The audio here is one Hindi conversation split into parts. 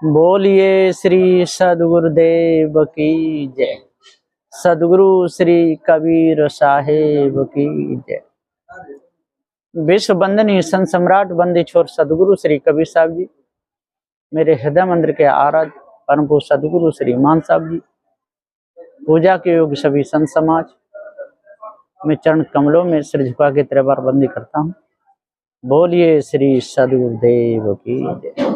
बोलिए श्री सदगुरुदेव की जय। सदगुरु श्री कबीर साहेब की जय। विश्व वंदनीय संत सम्राट बंदी छोर सदगुरु श्री कबीर साहब जी, मेरे हृदय मंदिर के आराध्य परम पूज्य सदगुरु श्री मान साहब जी, पूजा के योग्य सभी संत समाज, मैं चरण कमलों में सिर झुका के तेरे बार बंदी करता हूँ। बोलिए श्री सदगुरुदेव की जय।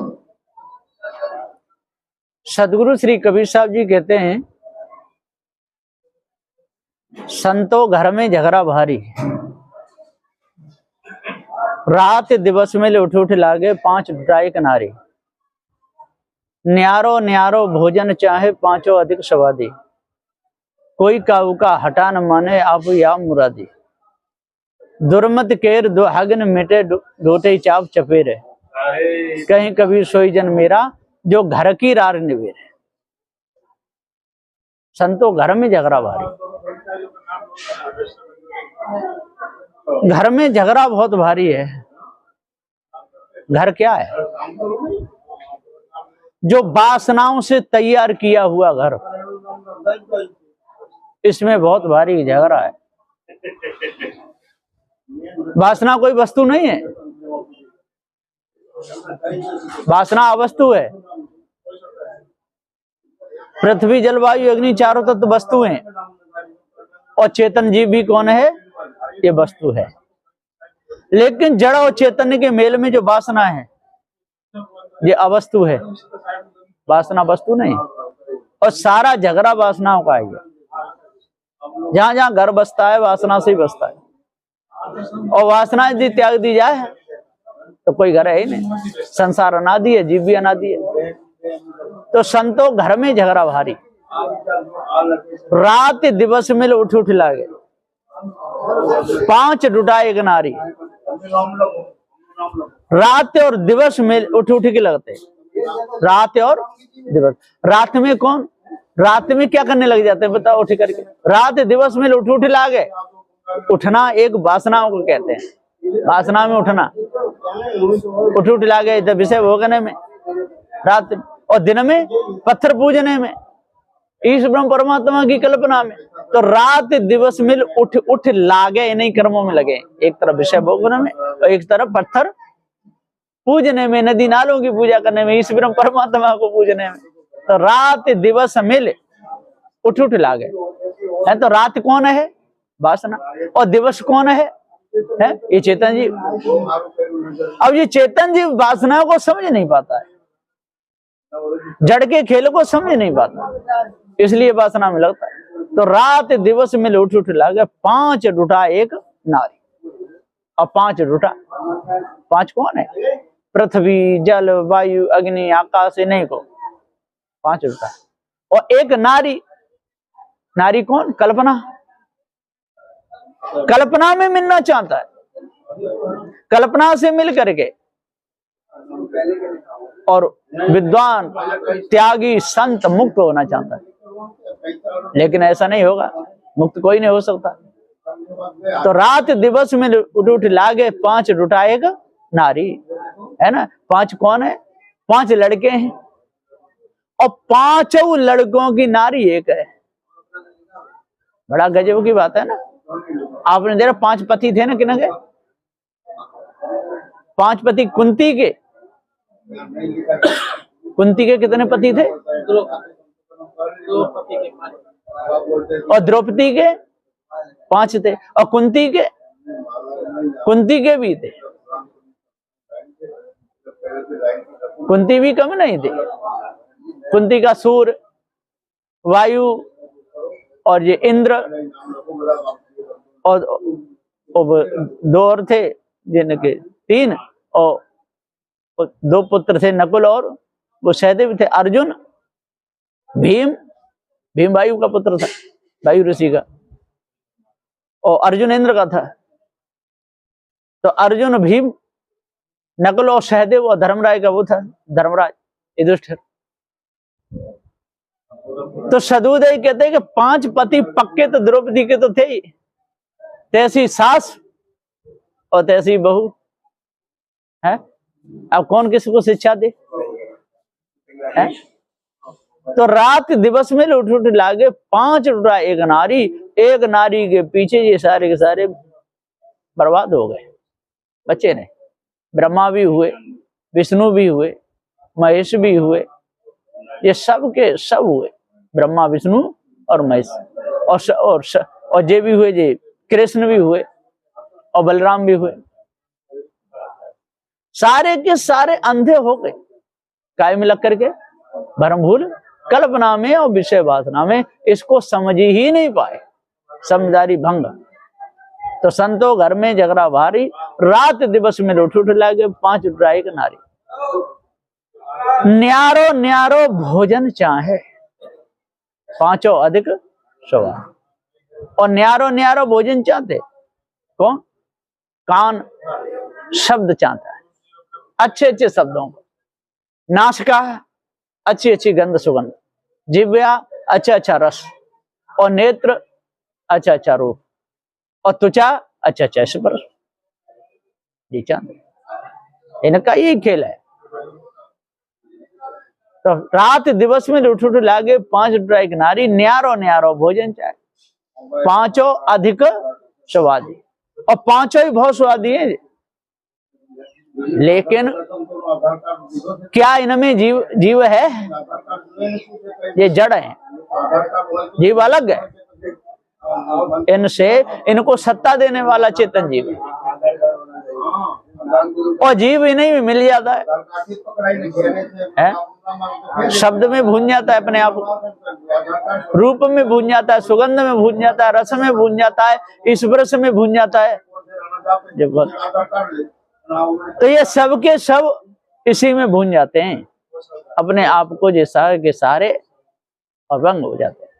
सदगुरु श्री कबीर साहब जी कहते हैं, संतो घर में झगड़ा भारी, रात दिवस में उठ उठ लागे पांच ढाई नारी। न्यारो न्यारो भोजन चाहे पांचों अधिक स्वादी, कोई काऊ का हटा न माने आप या मुरादी। दुर्मत केर दुहागन मिटे डोटे चाप चपेरे, कहीं कबीर सोई जन मेरा जो घर की रार निवेरे। संतो घर में झगड़ा भारी, घर में झगड़ा बहुत भारी है। घर क्या है? जो वासनाओं से तैयार किया हुआ घर, इसमें बहुत भारी झगड़ा है। वासना कोई वस्तु नहीं है, वासना अवस्तु है। पृथ्वी जलवायु अग्नि चारों तत्व वस्तु हैं, और चेतन जीव भी कौन है? ये वस्तु है। लेकिन जड़ और चैतन्य के मेल में जो वासना है, ये अवस्तु है, वासना वस्तु नहीं। और सारा झगड़ा वासनाओं का है। जहां जहां घर बसता है वासना से ही बसता है, और वासना यदि त्याग दी जाए तो कोई घर है ही नहीं। संसार अनादि है, जीव भी अनादि है। तो संतो घर में झगड़ा भारी, रात दिवस मिल उठ उठ लागे पांच डुटा एक नारी। रात और दिवस में उठ उठ के लगते, रात और दिवस। रात में कौन? रात में क्या करने लग जाते हैं बताओ? उठ करके रात दिवस में उठ उठ लागे। उठना एक वासनाओं को कहते हैं, वासना में उठना, उठ उठ लागे विषय भोगने में रात, और दिन में पत्थर पूजने में, ईश ब्रह्म परमात्मा की कल्पना में। तो रात दिवस मिल उठ उठ लागे, इन्हीं कर्मों में लगे। एक तरफ विषय भोगने में और एक तरफ पत्थर पूजने में, नदी नालों की पूजा करने में, ईश ब्रह्म परमात्मा को पूजने में। तो रात दिवस मिल उठ उठ लागे है। तो रात कौन है? वासना। और दिवस कौन है? ये चेतन जीव। अब ये चेतन जीव वासनाओं को समझ नहीं पाता है, जड़ के खेल को समझ नहीं पाता, इसलिए वासना में लगता है। तो रात दिवस में उठ उठ लागे पांच डुटा एक नारी। और पांच डुटा, पांच कौन है? पृथ्वी जल वायु अग्नि आकाश, नहीं को पांच डुटा। और एक नारी, नारी कौन? कल्पना। कल्पना में मिलना चाहता है, कल्पना से मिल करके। और विद्वान त्यागी संत मुक्त होना चाहता है, लेकिन ऐसा नहीं होगा, मुक्त कोई नहीं हो सकता। तो रात दिवस में उठ उठ लागे पांच डुटा एक नारी, है ना। पांच कौन है? पांच लड़के हैं, और पांचों लड़कों की नारी एक है। बड़ा गजब की बात है ना। आपने देखा पांच पति थे ना, किन के? पांच पति कुंती के। कुंती के कितने पति थे? और द्रौपदी के पांच थे। और कुंती के भी थे। कुंती भी कम नहीं थे। कुंती का सूर्य, वायु और ये इंद्र, और दो और थे जिनके तीन, और दो पुत्र थे, नकुल और वो सहदेव थे। अर्जुन, भीम वायु का पुत्र था, वायु ऋषि का, और अर्जुन इंद्र का था। तो अर्जुन, भीम, नकुल और सहदेव, और धर्मराज का वो था धर्मराज युधिष्ठिर। तो सदुदय कहते हैं कि पांच पति पक्के तो द्रौपदी के तो थे ही, तैसी सास और तैसी बहू है। अब कौन किसको शिक्षा दे? है? तो रात दिवस में उठ उठ लागे 5 रुपया एक नारी के पीछे ये सारे के सारे बर्बाद हो गए। बच्चे ने ब्रह्मा भी हुए, विष्णु भी हुए, महेश भी हुए, ये सब के सब हुए, ब्रह्मा विष्णु और महेश, और जे भी हुए, जे कृष्ण भी हुए और बलराम भी हुए। सारे के सारे अंधे हो गए, काय में लग करके, भ्रम भूल कल्पना में और विषय वासना में, इसको समझ ही नहीं पाए, समझदारी भंग। तो संतो घर में झगड़ा भारी, रात दिवस में उठ उठ लागे 5 रुपया एक नारी। न्यारो न्यारो भोजन चाहे, 5 अधिक सवा। और न्यारो न्यारो भोजन चाहते कौन? कान शब्द चाहता है, अच्छे अच्छे शब्दों को, नासिका अच्छी अच्छी गंध सुगंध, जिह्वा अच्छा अच्छा रस, और नेत्र अच्छा अच्छा रूप, और त्वचा अच्छा अच्छा स्पर्श। जी चाहते, इनका यही खेल है। तो रात दिवस में उठ उठ लागे 5 रुपया एक नारी, न्यारो न्यारो भोजन चाहे, 5 अधिक स्वादी, और 5 ही बहुत स्वादी है। लेकिन क्या इनमें जीव है? ये जड़ है, जीव अलग है। इनसे इनको सत्ता देने वाला चेतन जीव है, और जीव इन्हीं में मिल जाता है? शब्द में भून जाता है अपने आप, रूप में भून जाता है, सुगंध में भून जाता है, रस में भून जाता है, स्पर्श में भून जाता है। तो ये सब के सब इसी में भून जाते हैं, अपने आप को जैसा के सारे, और भंग हो जाते हैं।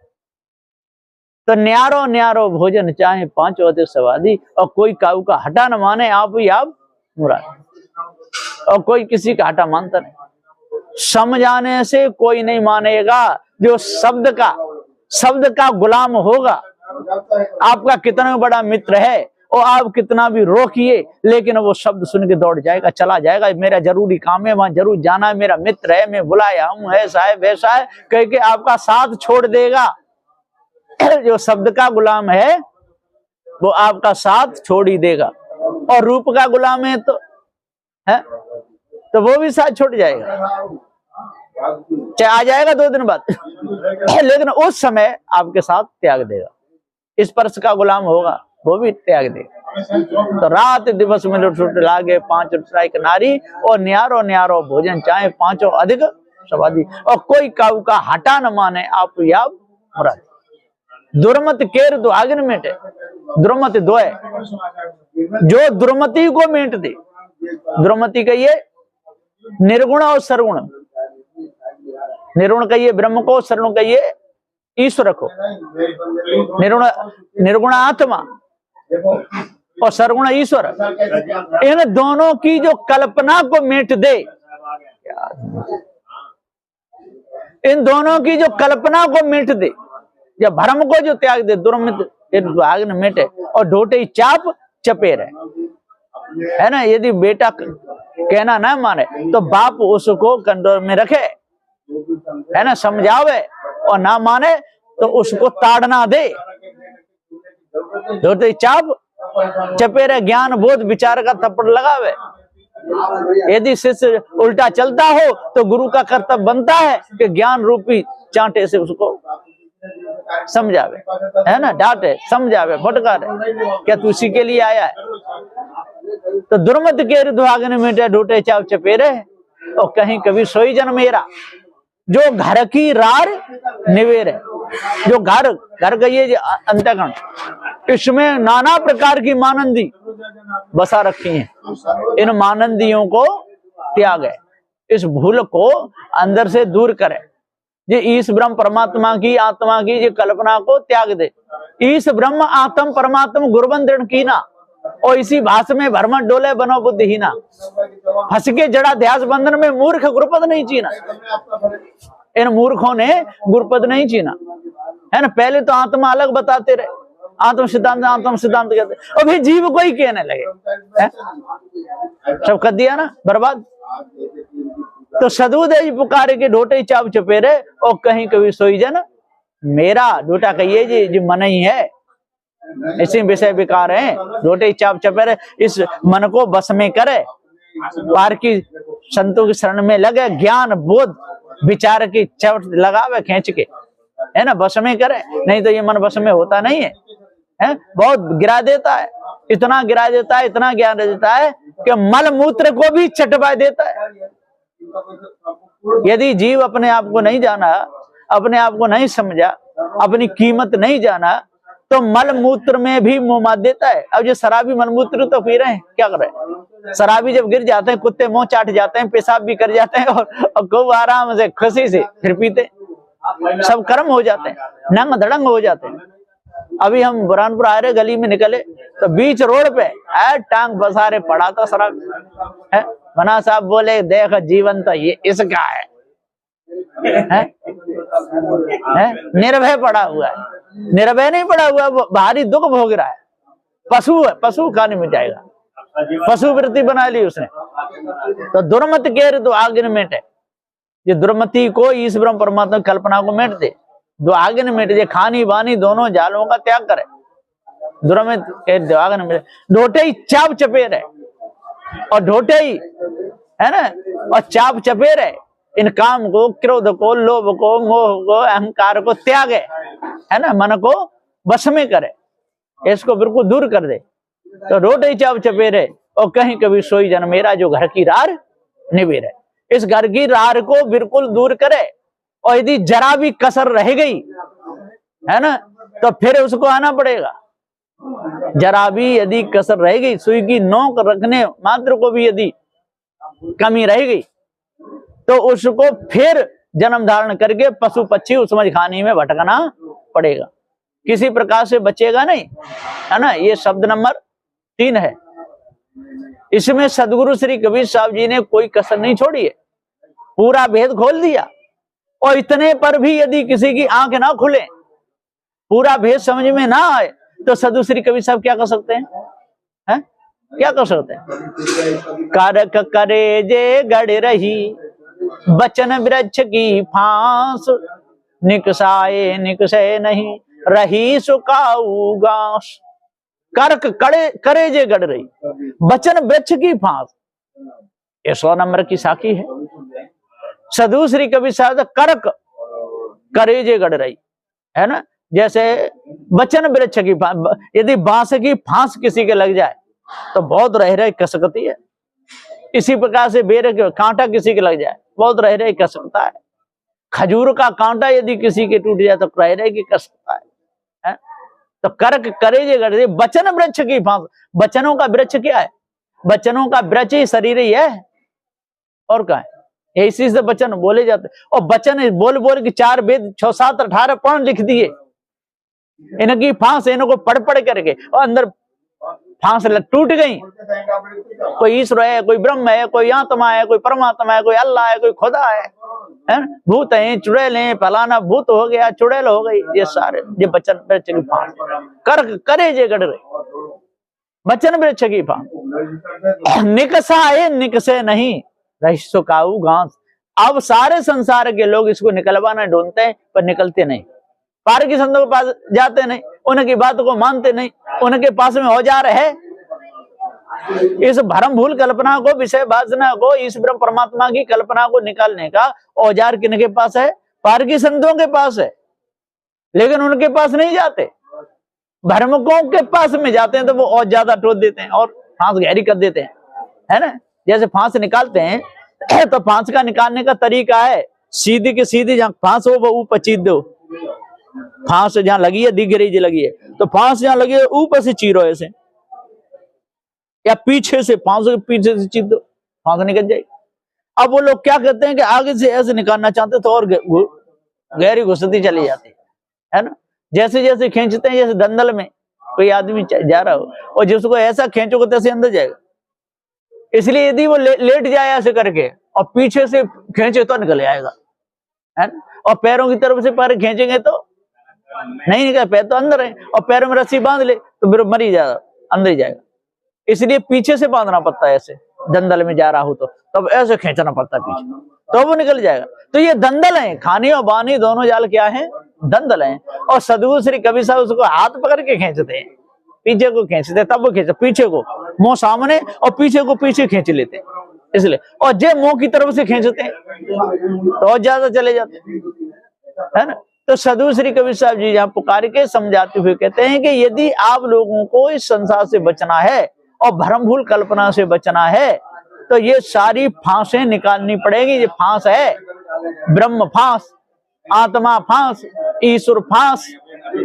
तो न्यारो न्यारो भोजन चाहे 5 अधिक स्वादी, और कोई काऊ का हटा न माने, आप ही आप मुराद, और कोई किसी का हटा मानता नहीं। समझाने से कोई नहीं मानेगा। जो शब्द का गुलाम होगा, आपका कितना बड़ा मित्र है, और आप कितना भी रोकिए, लेकिन वो शब्द सुन के दौड़ जाएगा, चला जाएगा, मेरा जरूरी काम है, वहां जरूर जाना है, मेरा मित्र है, मैं बुलाया हूं, ऐसा है वैसा है कह के आपका साथ छोड़ देगा। जो शब्द का गुलाम है वो आपका साथ छोड़ ही देगा, और रूप का गुलाम है तो वो भी साथ छोड़ जाएगा, चाहे आ जाएगा 2 दिन बाद, लेकिन उस समय आपके साथ त्याग देगा। स्पर्श का गुलाम होगा, वो भी त्याग देगा। तो रात दिवस में लुट लागे 5 रुपया एक नारी, और न्यारो न्यारो भोजन चाहे 5 अधिक स्वादी, और कोई काऊ का हटा न माने, आप या मुराद। दुर्मत केर दुहागिन मेटे, दुर्मति 2 है, जो दुर्मति को मेट दे। दुर्मति कहिए निर्गुण और सरगुण, निर्गुण कहिए ब्रह्म को, सरगुण कहिए ईश्वर को। निर्गुण आत्मा और सरगुण ईश्वर, इन दोनों की जो कल्पना को मेट दे, इन दोनों की जो कल्पना को मेट दे, या भ्रम को जो त्याग दे, दुर्मित दुहागिन मेटे, और ढोटे चाप चपेर है ना। यदि बेटा कहना ना माने तो बाप उसको कंट्रोल में रखे, है ना, समझावे, और ना माने तो उसको ताड़ना दे। ढोटे चाप चपेरे, ज्ञान बोध विचार का थप्पड़ लगावे। यदि शिष्य उल्टा चलता हो तो गुरु का कर्तव्य बनता है कि ज्ञान रूपी चांटे से उसको समझावे, है ना, डांटे, समझावे, फटकारे, क्या तू इसी के लिए आया है। तो दुर्मत के दुहागिन मेटे, ढूटे चाप चपेरे, और कहीं कभी सोई जन मेरा। जो घर की रार निवेर है, जो घर गई अंतःकरण, इसमें नाना प्रकार की मानंदी बसा रखी हैं। इन मानंदियों को त्याग है, इस भूल को अंदर से दूर करे। ये ईश ब्रह्म परमात्मा की आत्मा की ये कल्पना को त्याग दे। ईश ब्रह्म आत्म परमात्मा गुरुबन दृढ़ कीना, और इसी भाष में भ्रमण डोले बनो बुद्धिहीना। फंस के जड़ा ध्यास बंधन में मूर्ख गुरुपद नहीं चीना। इन मूर्खों ने गुरुपद नहीं चीना, है ना। पहले तो आत्मा अलग बताते रहे, आत्म सिद्धांत कहते, और फिर जीव को ही कहने लगे, सब कर दिया ना बर्बाद। तो सदुदेव पुकारे के ढोटे चाप चपेरे और कहीं कभी सोई जन मेरा ढोटा कहिए जी मन ही है, इसी विषय विकार है। ढोटे चाप चपेरे इस मन को बस में करे, पार की संतों की शरण में लगे, ज्ञान बोध विचार की चवट लगावे खींच के, है ना, बस में करे। नहीं तो ये मन बस में होता नहीं है, बहुत गिरा देता है, इतना गिरा देता है, इतना ज्ञान देता है कि मल मूत्र को भी चटवा देता है। यदि जीव अपने आप को नहीं जाना, अपने आप को नहीं समझा, अपनी कीमत नहीं जाना, तो मल मूत्र में भी मुंह मार देता है। अब जो शराबी मल मूत्र तो पी रहे हैं, क्या कर रहे हैं? शराबी जब गिर जाते हैं, कुत्ते मुंह चाट जाते हैं, पेशाब भी कर जाते हैं, और खूब आराम से खुशी से फिर पीते, सब कर्म हो जाते हैं, नंग धड़ंग हो जाते हैं। अभी हम बुरहानपुर आ रहे, गली में निकले तो बीच रोड पे टांग बसारे पड़ा था शराब है। मना साहब बोले देख जीवन तो ये इसका है? निर्भय पड़ा हुआ है, निर्भय नहीं पड़ा हुआ, वो भारी दुख भोग रहा है। पशु है, पशु खाने में जाएगा, पशु वृत्ति बना ली उसने। तो दुर्मत केर तो आगे मेट है, ये दुर्मति को ईश ब्रह्म परमात्मा कल्पना को मेट दे, दो आगे न मेट दे, खानी बानी दोनों जालों का त्याग करे। दुर्मत केर दो आगे न मेट, ढोटे ही चाप चपेर है, और ढोटे ही है ना, और चाप चपेर है। इन काम को, क्रोध को, लोभ को, मोह को, अहंकार को त्यागे, है ना, मन को वश में करे, इसको बिल्कुल दूर कर दे। तो ढोटे ही चाप चपेरे और कहीं कभी सोई जन मेरा, जो घर की रार निबेरे, इस घर की रार को बिल्कुल दूर करे। और यदि जरा भी कसर रह गई, है ना, तो फिर उसको आना पड़ेगा। जरा भी यदि कसर रह गई, सुई की नोक रखने मात्र को भी यदि कमी रह गई, तो उसको फिर जन्म धारण करके पशु पक्षी उसमझ खानी में भटकना पड़ेगा, किसी प्रकार से बचेगा नहीं, है ना। ये शब्द नंबर 3 है। इसमें सदगुरु श्री कबीर साहब जी ने कोई कसर नहीं छोड़ी है, पूरा भेद खोल दिया। और इतने पर भी यदि किसी की आंख ना खुले, पूरा भेद समझ में ना आए, तो सदगुरु श्री कबीर साहब क्या कर सकते हैं? क्या कर सकते हैं? कारक करे जे गड़ रही, बचन वृक्ष की फांस, निकसाए निकसे नहीं, रही सुकाऊ घास। करक करे जे गड़ रही, बचन वृक्ष की फांस, ये 100 नंबर की साखी है। सदगुरु श्री कबीर साहब करक करे जे गड़ रही, है ना, जैसे बचन वृक्ष की फांस, यदि बांस की फांस किसी के लग जाए तो बहुत रह रहे कसकती है। इसी प्रकार से बेर के कांटा किसी के लग जाए, बहुत रह रहे कसकता है। खजूर का कांटा यदि किसी के टूट जाए तो रह रहे की कसकता है। तो करक करे जे गड़ रही, बचन वृक्ष की फांस। बचनों का वृक्ष क्या है? बचनों का वृक्ष ही शरीर ही है, और क्या है? इसी से बचन बोले जाते। और बचन बोल बोल के 4 वेद 6 7 18 पढ़ लिख दिए, इनकी फांस इनको पढ़ पढ़ करके, और अंदर फांस टूट गई। कोई ईश्वर है, कोई ब्रह्म है, कोई आत्मा है, कोई परमात्मा है, कोई अल्लाह है, कोई खुदा है, भूत है, चुड़ैल है, फलाना भूत हो गया, चुड़ैल हो गई, ये सारे ये बचन वृक्ष की फांस। कर करे जे गड़ रही, बचन वृक्ष की फांस। निकसाए निकसे नहीं, रही सुकाऊ घास। अब सारे संसार के लोग इसको निकलवाना ढूंढते हैं, पर निकलते नहीं। पार की संतों के पास जाते नहीं, उनकी बात को मानते नहीं, उनके पास में औजार है। इस भरम भूल कल्पना को, विषय वासना को, इस ब्रह्म परमात्मा की कल्पना को निकालने का औजार किनके पास है? पार की संतों के पास है। लेकिन उनके पास नहीं जाते, भ्रमकों के पास में जाते हैं, तो वो और ज्यादा टोट देते हैं और फांस गहरी कर देते हैं, है ना। जैसे फांस निकालते हैं तो फांस का निकालने का तरीका है, सीधी के सीधी जहां फांस हो वो ऊपर चीर दो। फांस जहां लगी है, दिख रही लगी है, तो फांस जहां लगी है ऊपर से चीरो ऐसे, या पीछे से, फांस के पीछे से चीर दो, फांस निकल जाएगी। अब वो लोग क्या कहते हैं कि आगे से ऐसे निकालना चाहते तो और गहरी घुसती चली जाती है ना। जैसे जैसे खींचते हैं, जैसे दंदल में कोई आदमी जा रहा हो और जिसको ऐसा खींचोगे तैसे अंदर जाएगा। इसलिए यदि वो लेट जाए ऐसे करके और पीछे से खींचे तो निकल आएगा, है ना। और पैरों की तरफ से पैर खींचेंगे तो नहीं निकल, पैर तो अंदर है, और पैरों में रस्सी बांध ले तो फिर मर ही जाएगा, अंदर ही जाएगा। इसलिए पीछे से बांधना पड़ता है, ऐसे दंदल में जा रहा हो तो तब ऐसे खींचना पड़ता है पीछे। तो वो निकल जाएगा। तो ये दंदल है, खानी और बानी दोनों जाल क्या है, दंदल है। और सदगुरु श्री कबीर साहब उसको हाथ पकड़ के खींचते हैं, पीछे को खींचते, तब वो खींच, पीछे को मुंह सामने और पीछे को पीछे खींच लेते इसलिए, और जे मुंह की तरफ से खींचते हैं तो और ज्यादा चले जाते है ना। तो सदगुरु श्री कबीर साहब जी यहाँ पुकार के समझाते हुए कहते हैं कि यदि आप लोगों को इस संसार से बचना है और भ्रम भूल कल्पना से बचना है तो ये सारी फांसें निकालनी पड़ेगी। ये फांस है, ब्रह्म फांस, आत्मा फांस, ईश्वर फांस,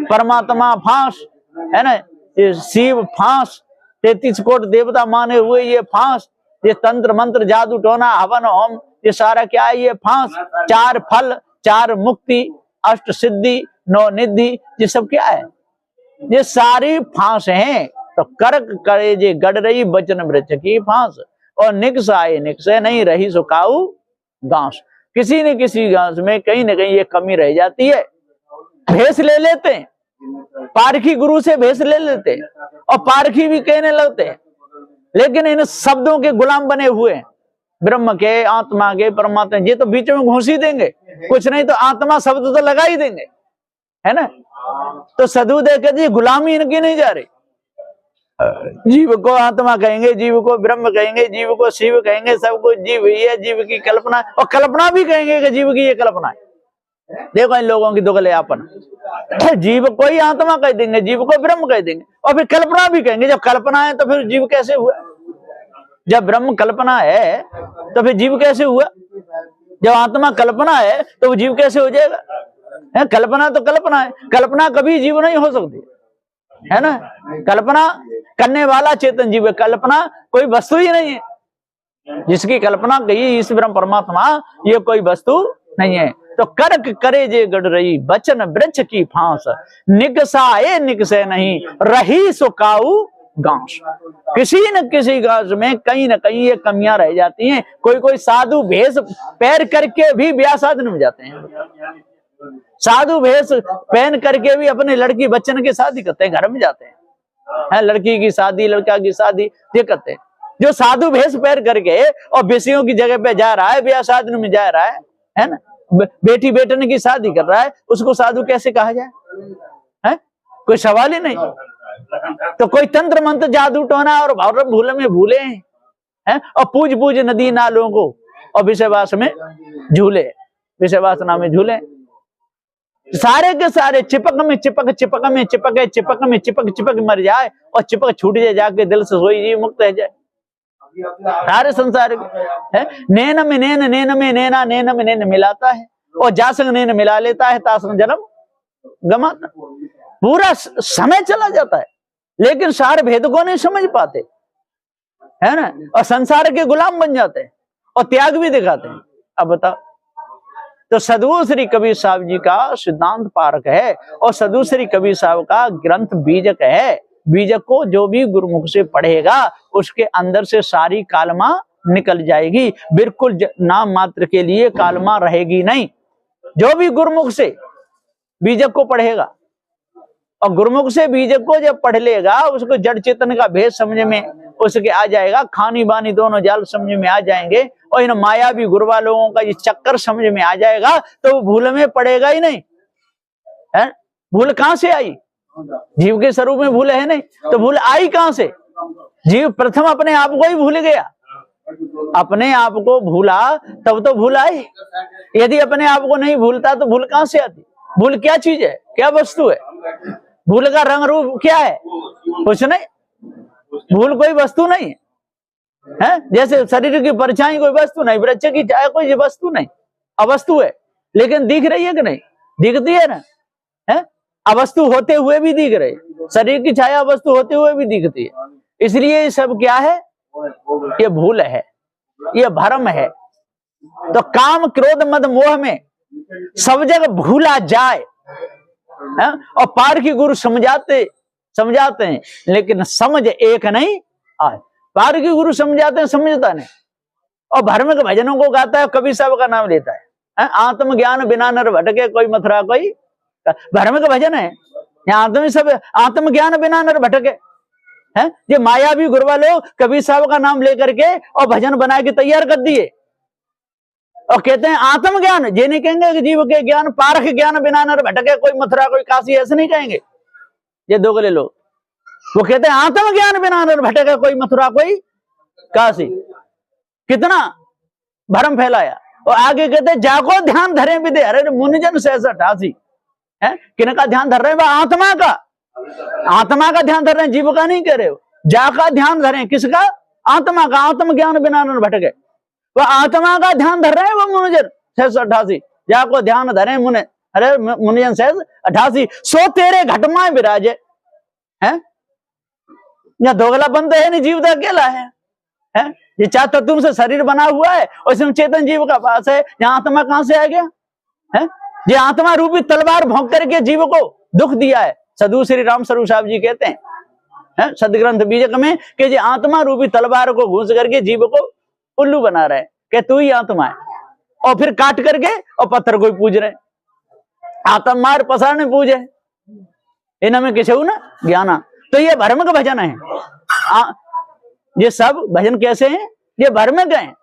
परमात्मा फांस, है ना, ये शिव फांस, 33 कोट देवता माने हुए ये फांस, ये तंत्र मंत्र जादू टोना हवन होम, ये सारा क्या है, ये फांस। 4 फल, 4 मुक्ति, 8 सिद्धि, 9 निधि, ये सब क्या है, ये सारी फांस हैं। तो कर्क करे जे गड़ रही बचन वृक्ष की फांस, और निक्स आए निक्से नहीं रही सुखाऊ घास। किसी न किसी घास में कहीं ना कहीं ये कमी रह जाती है। भेष ले लेते हैं, पारखी गुरु से भेष ले लेते हैं और पारखी भी कहने लगते हैं, लेकिन इन शब्दों के गुलाम बने हुए हैं, ब्रह्म के, आत्मा के, परमात्मा, ये तो बीच में घुस ही देंगे, कुछ नहीं तो आत्मा शब्द तो लगा ही देंगे, है ना। तो सदु देखे जी गुलामी इनकी नहीं जा रही। जीव को आत्मा कहेंगे, जीव को ब्रह्म कहेंगे, जीव को शिव कहेंगे, सब कुछ जीव ही है, जीव की कल्पना, और कल्पना भी कहेंगे कि जीव की ये कल्पना है। देखो इन लोगों की दुगलेपन, जीव को ही आत्मा कह देंगे, जीव को ब्रह्म कह देंगे, और फिर कल्पना भी कहेंगे। जब कल्पना है तो फिर जीव कैसे हुआ? जब ब्रह्म कल्पना है तो फिर जीव कैसे हुआ? जब आत्मा कल्पना है तो वो जीव कैसे हो जाएगा? है कल्पना तो कल्पना है, कल्पना कभी जीव नहीं हो सकती, है ना। कल्पना करने वाला चेतन जीव है, कल्पना कोई वस्तु ही नहीं है। जिसकी कल्पना कही इस ब्रह्म परमात्मा, ये कोई वस्तु नहीं है। तो कर्क करे जे गड़ रही बचन वृक्ष की फांस, निकसाए निकसे नहीं रही सुकाऊ घास। किसी न किसी घास में कहीं ना कहीं ये कमियां रह जाती हैं। कोई कोई साधु भेष पैर करके भी ब्याह शादी में जाते हैं, साधु भेष पहन करके भी अपने लड़की बच्चन की शादी करते हैं, घर में जाते हैं, है लड़की की शादी, लड़का की शादी, ये करते हैं। जो साधु भेष पहन करके और बेसियों की जगह पे जा रहा है, ब्याह शादी में जा रहा है ना, बेटी बेटन की शादी कर रहा है, उसको साधु कैसे कहा जाए? है कोई सवाल ही नहीं। तो कोई तंत्र मंत्र जादू टोना और भौरव भूल में भूले हैं, और पूज पूज नदी नालों को और विषयवास में झूले, विषयवासना में झूले, सारे के सारे चिपक में चिपक, चिपक में चिपक, चिपक में चिपक, चिपक मर जाए और चिपक छूट जाए, जाके दिल से सोई जी मुक्त रह जाए। सारे संसार है नैन में नैन, नैन में नैना, नैन में नैन मिलाता है, और जासंग नैन मिला लेता है, तासंग जन्म गमाता। पूरा समय चला जाता है, लेकिन सारे भेद को नहीं समझ पाते, है ना, और संसार के गुलाम बन जाते हैं और त्याग भी दिखाते हैं। अब बताओ, तो सदगुरु श्री कबीर साहब जी का सिद्धांत पारक है, और सदगुरु श्री कबीर साहब का ग्रंथ बीजक है। बीजक को जो भी गुरुमुख से पढ़ेगा उसके अंदर से सारी कालमा निकल जाएगी, बिल्कुल नाम मात्र के लिए कालमा रहेगी नहीं। जो भी गुरुमुख से बीजक को पढ़ेगा, और गुरुमुख से बीजक को जब पढ़ लेगा, उसको जड़ चेतन का भेद समझ में उसके आ जाएगा, खानी बानी दोनों जाल समझ में आ जाएंगे, और इन मायावी गुरुवा लोगों का ये चक्कर समझ में आ जाएगा, तो वो भूल में पड़ेगा ही नहीं। है भूल कहां से आई? जीव के स्वरूप में भूल है नहीं, तो भूल आई कहां से? जीव प्रथम अपने आप को ही भूल गया, अपने आप को भूला तब तो भूल आई। यदि अपने आप को नहीं भूलता तो भूल कहां से आती? भूल क्या चीज है, क्या वस्तु है? भूल का रंग रूप क्या है? कुछ नहीं, भूल कोई वस्तु नहीं है। जैसे शरीर की परछाई कोई वस्तु नहीं, वृक्ष की छाया कोई वस्तु नहीं, अवस्तु है, लेकिन दिख रही है कि नहीं? दिखती है ना, है अवस्तु होते हुए भी दिख रही, शरीर की छाया वस्तु होते हुए भी दिखती है। इसलिए ये सब क्या है? ये भूल है, ये भ्रम है। तो काम क्रोध मद मोह में सब जगह भूला जाए, और पारखी गुरु समझाते हैं, लेकिन समझ एक नहीं आए। पारखी गुरु समझाते हैं, समझता नहीं, और भ्रम के भजनों को गाता है, कबीर साहब का नाम लेता है। आत्म ज्ञान बिना नर भटके, कोई मथुरा कोई भ्रम का भजन है। आत्म सब आत्म ज्ञान बिना नर भटके है। ये मायावी गुरुवा लोग कबीर साहब का नाम लेकर के और भजन बना के तैयार कर दिए, और कहते हैं आत्मज्ञान, ये नहीं कहेंगे कि जीव के ज्ञान पारख ज्ञान बिना नर भटके कोई मथुरा कोई काशी, ऐसे नहीं कहेंगे ये दोगले लोग। वो कहते हैं आत्मज्ञान बिना नर भटके कोई मथुरा कोई काशी। कितना भरम फैलाया। और आगे कहते जाको ध्यान धरे विदे अरे मुनिजन सहसा 88 है। किनका ध्यान धर रहे हैं? आत्मा का, आत्मा का ध्यान धर रहे हैं, जीव का नहीं कह रहे हो। जाका ध्यान धरे, किसका? आत्मा का। आत्मज्ञान बिना न भटके, वो आत्मा का ध्यान धर रहे हैं वो मुनिजन 688। जाको ध्यान धरे मुने, अरे मुनिजन 688 सो तेरे घटमा विराजे है। या दोगलापन तो है नहीं, जीव तो अकेला है। ये चार तत्व से शरीर बना हुआ है और इसमें चेतन जीव का पास है। यहाँ आत्मा कहां से आ गया है? ये आत्मा रूपी तलवार भोंक करके जीव को दुख दिया है। साधु श्री राम स्वरूप साहब जी कहते हैं सदग्रंथ बीजक में कि ये आत्मा रूपी तलवार को घूस करके जीव को उल्लू बना रहे हैं कि तू ही आत्मा है, और फिर काट करके और पत्थर को पूज रहे। आत्मा मार पसार ने पूजे इनमें किसी ना ज्ञाना। तो ये भ्रम का भजन है। ये सब भजन कैसे हैं? ये भ्रमक हैं।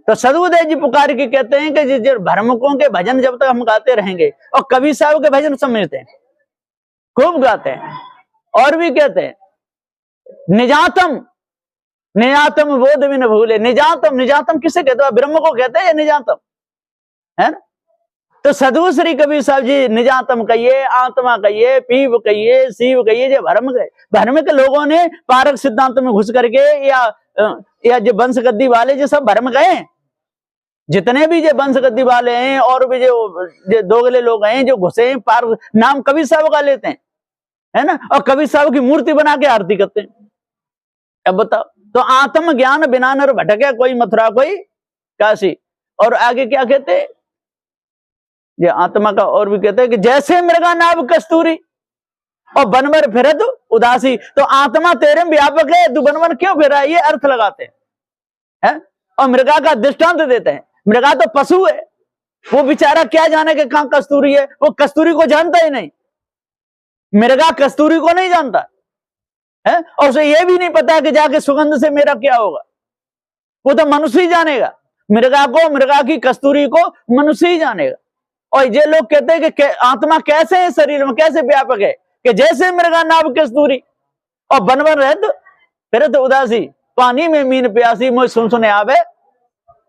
तो सदगुरुदेव जी पुकार के कहते हैं कि जिस भ्रमकों के भजन जब तक हम गाते रहेंगे, और कवि साहब के भजन समझते हैं, खूब गाते हैं। और भी कहते हैं निजातम निजातम बोध भी न भूले। निजातम, निजातम किसे कहते हैं? ब्रह्म को कहते हैं निजातम, है ना? तो सदगुरु श्री कबीर साहब जी निजातम कहिए, आत्मा कहिए, पीव कहिए, शिव कहिए, जो भ्रम गए। भ्रम के लोगों ने पारक सिद्धांत में घुस करके या जो वंश गद्दी वाले जो सब भ्रम गए, जितने भी जो वंश गद्दी वाले हैं और भी जो दोगले लोग हैं जो घुसे हैं, पार नाम कबीर साहब का लेते हैं, है ना, और कबीर साहब की मूर्ति बना के आरती करते हैं। अब बताओ, तो आत्म ज्ञान बिना नर भटके कोई मथुरा कोई काशी। और आगे क्या कहते हैं? ये आत्मा का और भी कहते हैं कि जैसे मृगा नाभ कस्तूरी और बनवर फिरत उदासी। तो आत्मा तेरे में व्यापक है, तू बनवन क्यों फिरा? ये अर्थ लगाते हैं। और मृगा का दृष्टांत देते हैं। मृगा तो पशु है, वो बेचारा क्या जाने कि कहां कस्तूरी है, वो कस्तूरी को जानता ही नहीं। मृगा कस्तूरी को नहीं जानता है, और उसे ये भी नहीं पता कि जाके सुगंध से मेरा क्या होगा। वो तो मनुष्य ही जानेगा मृगा को, मृगा की कस्तूरी को मनुष्य ही जानेगा। और ये लोग कहते हैं कि आत्मा कैसे है शरीर में, कैसे व्यापक है कि जैसे मृगा नाभ कस्तूरी और बनवन रहत फिरत उदासी। पानी में मीन प्यासी मुझ सुने आवे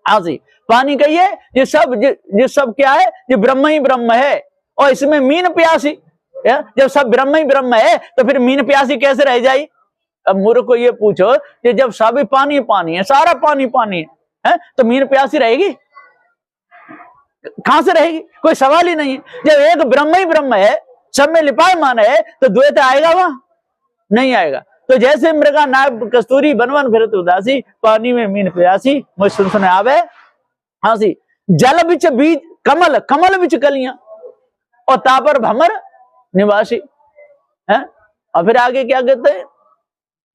आसी। पानी कहिए ये सब क्या है? ये ब्रह्म ही ब्रह्म है, और इसमें मीन प्यासी। जब सब ब्रह्म ही ब्रह्म है तो फिर मीन प्यासी कैसे रह जाए? अब मूर्ख को ये पूछो कि जब सब पानी पानी है, सारा पानी पानी है, तो मीन प्यासी रहेगी? कहां से रहेगी? कोई सवाल ही नहीं है। जब एक ब्रह्म ही ब्रह्म है, सब में लिपायमान है, तो द्वैत आएगा वहां? नहीं आएगा। तो जैसे मृगा नाभ कस्तूरी बनवन फिरत उदासी, पानी में मीन प्यासी मुझ सुने आवे हासी। जल बिच बीज कमल, कमल बिच कलियां और तापर भमर निवासी है। और फिर आगे क्या कहते हैं?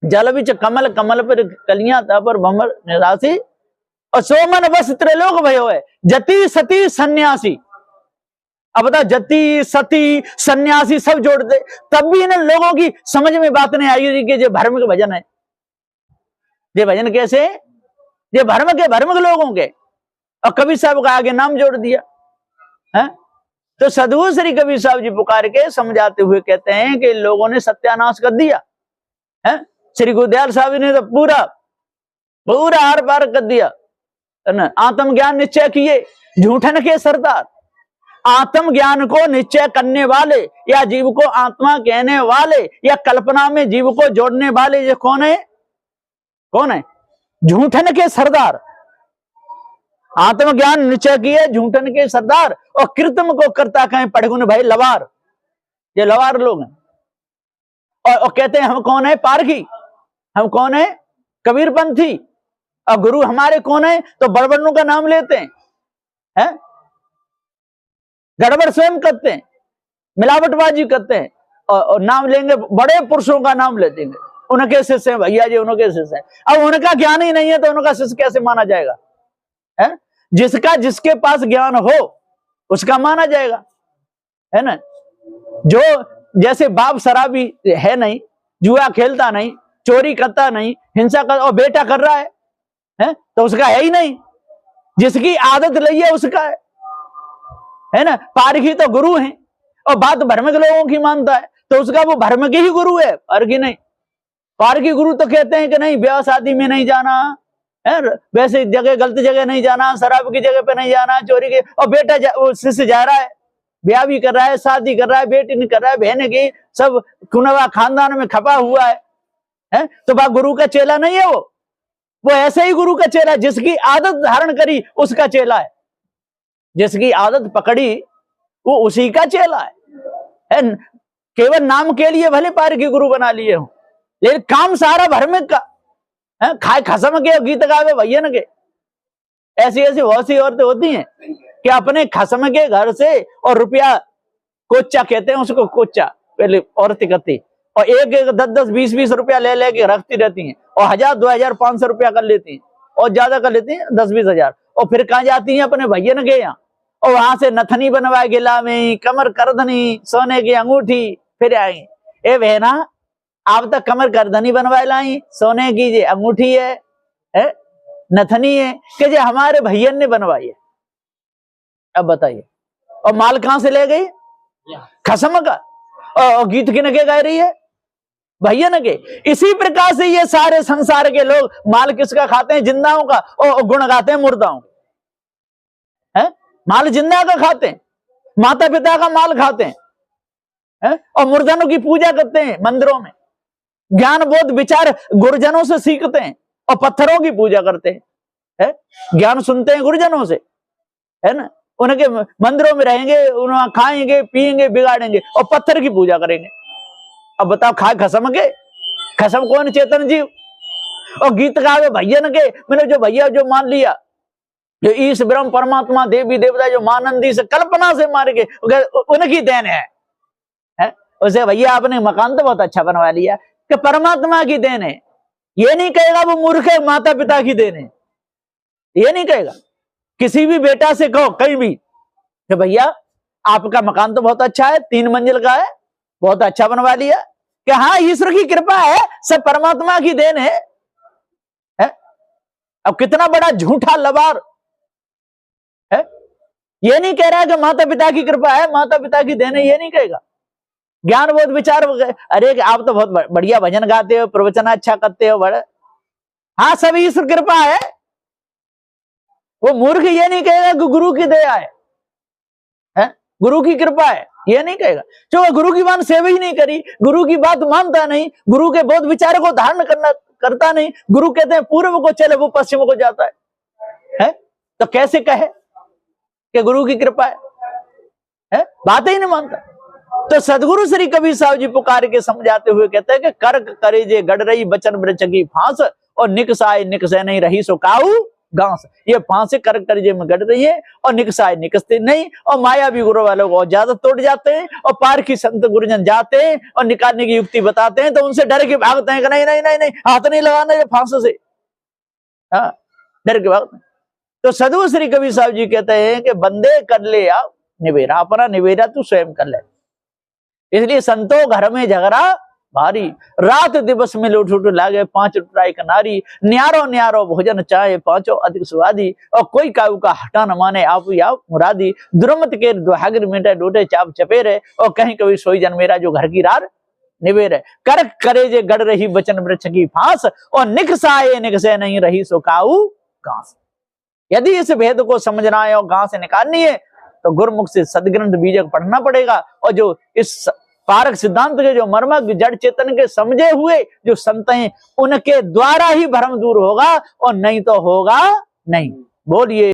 जल बिच कमल, कमल पर कलियां, तापर भमर निवासी। और सोमन बस त्रिलोक भयो है, जति सती सन्यासी। अब बता, जति सती सन्यासी सब जोड़ दे, तब भी इन लोगों की समझ में बात नहीं आई कि ये भर्म के भजन है। ये भजन कैसे? ये भर्म के लोगों के। और कबीर साहब का आगे नाम जोड़ दिया है। तो सदगुरु श्री कबीर साहब जी पुकार के समझाते हुए कहते हैं कि लोगों ने सत्यानाश कर दिया है। श्री गुरुदयाल साहब ने तो पूरा हार पार कर दिया। आत्मज्ञान निश्चय किए झूठन के सरदार। आत्मज्ञान को निश्चय करने वाले या जीव को आत्मा कहने वाले या कल्पना में जीव को जोड़ने वाले ये कौन है? कौन है? झूठन के सरदार। आत्मज्ञान निश्चय किए झूठन के सरदार, और कृत्म को करता कहें पढ़गुन भाई लवार। ये लवार लोग हैं। और कहते हैं हम कौन है? पारखी। हम कौन है? कबीरपंथी। और गुरु हमारे कौन है? तो बड़बड़ों का नाम लेते हैं, गड़बड़ स्वयं करते हैं, मिलावटबाजी करते हैं, और नाम लेंगे बड़े पुरुषों का नाम ले देंगे, उनके शिष्य हैं भैया जी, उनके शिष्य हैं। अब उनका ज्ञान ही नहीं है तो उनका शिष्य कैसे माना जाएगा? है जिसका जिसके पास ज्ञान हो उसका माना जाएगा, है ना। जो जैसे बाप शराबी है नहीं, जुआ खेलता नहीं, चोरी करता नहीं, हिंसा कर, और बेटा कर रहा है तो उसका है ही नहीं। जिसकी आदत लगी है उसका है ना। पारखी तो गुरु है और बात भ्रमिक लोगों की मानता है तो उसका वो भ्रमिक ही गुरु है, पारखी नहीं। पारखी गुरु तो कहते हैं कि नहीं ब्याह शादी में नहीं जाना है, वैसे जगह गलत जगह नहीं जाना, शराब की जगह पे नहीं जाना, चोरी के। और बेटा वो शिष्य जा रहा है, ब्याह भी कर रहा है, शादी कर रहा है, बेटी नहीं कर रहा है, बहन की सब कुनवा खानदान में खपा हुआ है तो वह गुरु का चेला नहीं है। वो ऐसे ही गुरु का चेला, जिसकी आदत धारण करी उसका चेला है, जिसकी आदत पकड़ी वो उसी का चेला है। केवल नाम के लिए भले पारखी गुरु बना लिए हो, लेकिन काम सारा भ्रमिक का है। खाए खसम के गीत गावे भैया के। ऐसी ऐसी बहुत सी औरतें होती हैं कि अपने खसम के घर से और रुपया कोच्चा कहते हैं उसको, कोच्चा पहले औरतें करती, और एक एक 10-10 20-20 रुपया ले लेके रखती रहती हैं और 1000 2000 500 रुपया कर लेती हैं और ज्यादा कर लेती हैं 10-20 हजार। और फिर कहाँ जाती हैं अपने भैया के यहाँ और वहां से नथनी बनवाए गिला में, कमर करधनी, सोने की अंगूठी, फिर आई ए बहना आप तक कमर करधनी बनवाए लाई, सोने की जे अंगूठी है नथनी है कि जे हमारे भैया ने बनवाई है। अब बताइए, और माल कहां से ले गई? खसम का। और गीत किनके गा रही है? भैया न के। इसी प्रकार से ये सारे संसार के लोग माल किसका खाते हैं? जिंदाओं का, और गुण गाते हैं मुर्दाओं है। माल जिंदा का खाते हैं, माता पिता का माल खाते हैं और मुर्दनों की पूजा करते हैं मंदिरों में, ज्ञान बोध विचार गुरुजनों से सीखते हैं और पत्थरों की पूजा करते हैं ज्ञान सुनते हैं गुरुजनों से, है ना। उनके मंदिरों में रहेंगे, उन्हें खाएंगे पिएंगे बिगाड़ेंगे और पत्थर की पूजा करेंगे। अब बताओ खाए खसम के? खसम कौन? चेतन जीव। और गीत गावे भैया के, मैंने जो भैया जो मान लिया जो ईश ब्रह्म परमात्मा देवी देवता जो मानंदी से कल्पना से मार के उनकी देन है उसे भैया आपने मकान तो बहुत अच्छा बनवा लिया कि परमात्मा की देन है। ये नहीं कहेगा वो मूर्ख है, माता पिता की देन है, ये नहीं कहेगा। किसी भी बेटा से कहो कहीं भी कि भैया आपका मकान तो बहुत अच्छा है, 3 मंजिल का है, बहुत अच्छा बनवा लिया, कि हाँ ईश्वर की कृपा है, सब परमात्मा की देन है। अब कितना बड़ा झूठा लबार है। ये नहीं कह रहा है कि माता पिता की कृपा है, माता पिता की देन है, ये नहीं कहेगा। ज्ञान बोध विचार, अरे आप तो बहुत बढ़िया भजन गाते हो, प्रवचन अच्छा करते हो, बड़े हाँ सब ईश्वर कृपा है। वो मूर्ख ये नहीं कहेगा कि गुरु की दया है गुरु की कृपा है, ये नहीं कहेगा। जो गुरु की बात सेवा ही नहीं करी, गुरु की बात मानता नहीं, गुरु के बोध विचार को धारण करता नहीं। गुरु कहते हैं पूर्व को चले वो पश्चिम को जाता है तो कैसे कहे कि गुरु की कृपा है? बात ही नहीं मानता। तो सदगुरु श्री कबीर साहब जी पुकार के समझाते हुए कहते हैं कि कर्क करे जे गड़ रही बचन वृक्ष की फांस, और निकसाए निकसे नहीं रही सो काऊ घास। ये फांसे कर्क करे में गड़ रही है और निकसाए निकसते नहीं, और माया भी गुरु वालों को ज्यादा तोड़ जाते हैं। और पार की संत गुरुजन जाते हैं और निकालने की युक्ति बताते हैं तो उनसे डर के भागते हैं कि नहीं नहीं नहीं नहीं हाथ नहीं लगाना ये फांसों से, डर के भागते हैं। तो सदगुरु श्री कबीर साहब जी कहते हैं कि बंदे कर ले आप निबेरा, अपना निबेरा तू स्वयं कर ले। इसलिए संतो घर में झगड़ा भारी, रात दिवस में उठ उठ लागे 5 टुराई का नारी, न्यारो न्यारो भोजन चाहे 5 अधिक स्वादी, और कोई काऊ का हटा न माने आप मुरादी। दुर्मत के दुहागर मिटे डोटे चाप चपेरे, और कहीं कभी सोई जन मेरा जो घर की रार निबेरे। कर करे जे गड़ रही बचन वृक्ष की फांस, और निकसाए निकसे नहीं रही सो काऊ घास। यदि इस भेद को समझना है और घास निकालनी है तो गुरुमुख से सदग्रंथ बीजक पढ़ना पड़ेगा। और जो इस पारक सिद्धांत के जो मर्मक जड़ चेतन के समझे हुए जो संत हैं उनके द्वारा ही भ्रम दूर होगा, और नहीं तो होगा नहीं। बोलिए।